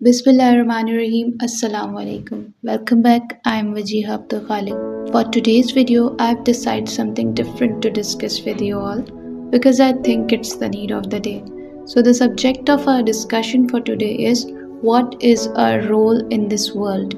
Bismillahirrahmanirrahim. Assalamu alaikum. Welcome back. I am Wajiha Abdul Khalik. For today's video, I've decided something different to discuss with you all because I think it's the need of the day. So the subject of our discussion for today is what is our role in this world?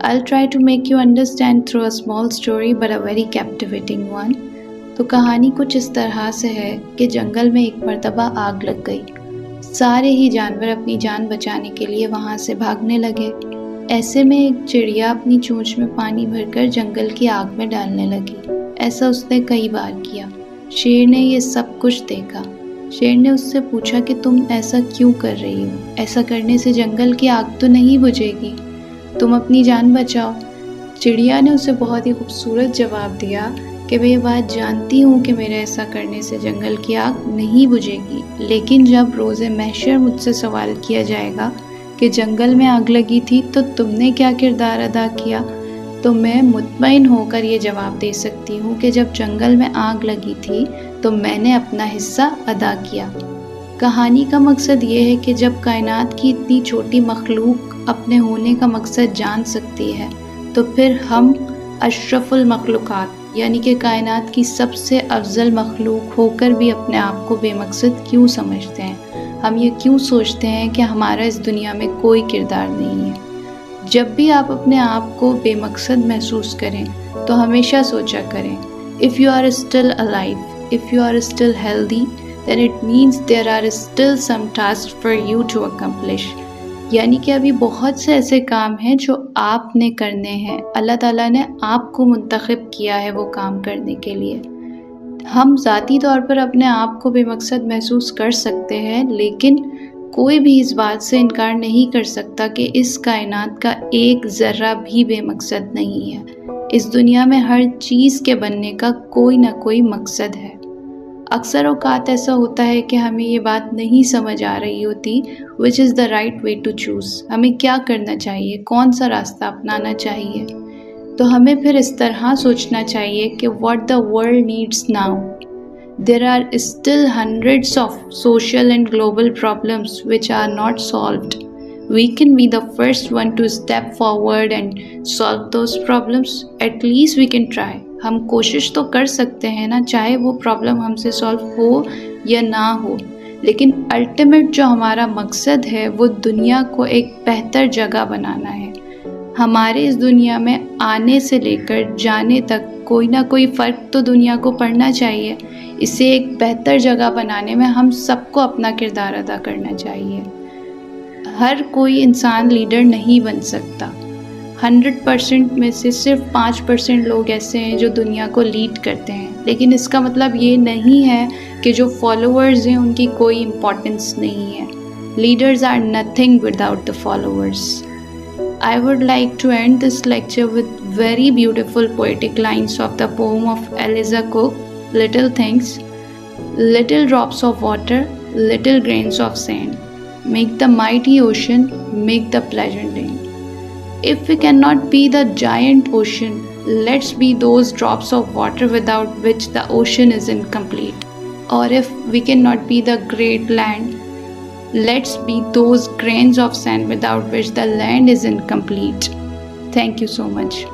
I'll try to make you understand through a small story but a very captivating one. تو کہانی کچھ اس طرح سے ہے کہ جنگل میں ایک مرتبہ آگ لگ گئی۔ سارے ہی جانور اپنی جان بچانے کے لیے وہاں سے بھاگنے لگے۔ ایسے میں ایک چڑیا اپنی چونچ میں پانی بھر کر جنگل کی آگ میں ڈالنے لگی۔ ایسا اس نے کئی بار کیا۔ شیر نے یہ سب کچھ دیکھا۔ شیر نے اس سے پوچھا کہ تم ایسا کیوں کر رہی ہو؟ ایسا کرنے سے جنگل کی آگ تو نہیں بجھے گی، تم اپنی جان بچاؤ۔ چڑیا نے اسے بہت ہی خوبصورت جواب دیا کہ میں یہ بات جانتی ہوں کہ میرے ایسا کرنے سے جنگل کی آگ نہیں بجھے گی، لیکن جب روز محشر مجھ سے سوال کیا جائے گا کہ جنگل میں آگ لگی تھی تو تم نے کیا کردار ادا کیا، تو میں مطمئن ہو کر یہ جواب دے سکتی ہوں کہ جب جنگل میں آگ لگی تھی تو میں نے اپنا حصہ ادا کیا۔ کہانی کا مقصد یہ ہے کہ جب کائنات کی اتنی چھوٹی مخلوق اپنے ہونے کا مقصد جان سکتی ہے تو پھر ہم اشرف المخلوقات یعنی کہ کائنات کی سب سے افضل مخلوق ہو کر بھی اپنے آپ کو بے مقصد کیوں سمجھتے ہیں؟ ہم یہ کیوں سوچتے ہیں کہ ہمارا اس دنیا میں کوئی کردار نہیں ہے؟ جب بھی آپ اپنے آپ کو بے مقصد محسوس کریں تو ہمیشہ سوچا کریں if you are still alive, if you are still healthy, then it means there are still some tasks for you to accomplish. یعنی کہ ابھی بہت سے ایسے کام ہیں جو آپ نے کرنے ہیں، اللہ تعالیٰ نے آپ کو منتخب کیا ہے وہ کام کرنے کے لیے۔ ہم ذاتی طور پر اپنے آپ کو بے مقصد محسوس کر سکتے ہیں، لیکن کوئی بھی اس بات سے انکار نہیں کر سکتا کہ اس کائنات کا ایک ذرہ بھی بے مقصد نہیں ہے۔ اس دنیا میں ہر چیز کے بننے کا کوئی نہ کوئی مقصد ہے۔ اکثر اوقات ایسا ہوتا ہے کہ ہمیں یہ بات نہیں سمجھ آ رہی ہوتی which is the right way to choose، ہمیں کیا کرنا چاہیے، کون سا راستہ اپنانا چاہیے۔ تو ہمیں پھر اس طرح سوچنا چاہیے کہ what the world needs now. There are still hundreds of social and global problems which are not solved. We can be the first one to step forward and solve those problems. At least we can try. ہم کوشش تو کر سکتے ہیں نا، چاہے وہ problem ہم سے سالو ہو یا نہ ہو، لیکن الٹیمیٹ جو ہمارا مقصد ہے وہ دنیا کو ایک بہتر جگہ بنانا ہے۔ ہمارے اس دنیا میں آنے سے لے کر جانے تک کوئی نہ کوئی فرق تو دنیا کو پڑنا چاہیے۔ اسے ایک بہتر جگہ بنانے میں ہم سب کو اپنا کردار ادا کرنا چاہیے۔ ہر کوئی انسان لیڈر نہیں بن سکتا۔ 100% میں سے صرف 5% لوگ ایسے ہیں جو دنیا کو لیڈ کرتے ہیں، لیکن اس کا مطلب یہ نہیں ہے کہ جو فالوورز ہیں ان کی کوئی امپورٹنس نہیں ہے۔ Leaders are nothing without the followers. I would like to end this lecture with very beautiful poetic lines of the poem of Eliza Cook, Little Things. Little drops of water, little grains of sand, make the mighty ocean, make the pleasant rain. If we cannot be the giant ocean, let's be those drops of water without which the ocean is incomplete. Or if we cannot be the great land, let's be those grains of sand without which the land is incomplete. Thank you so much.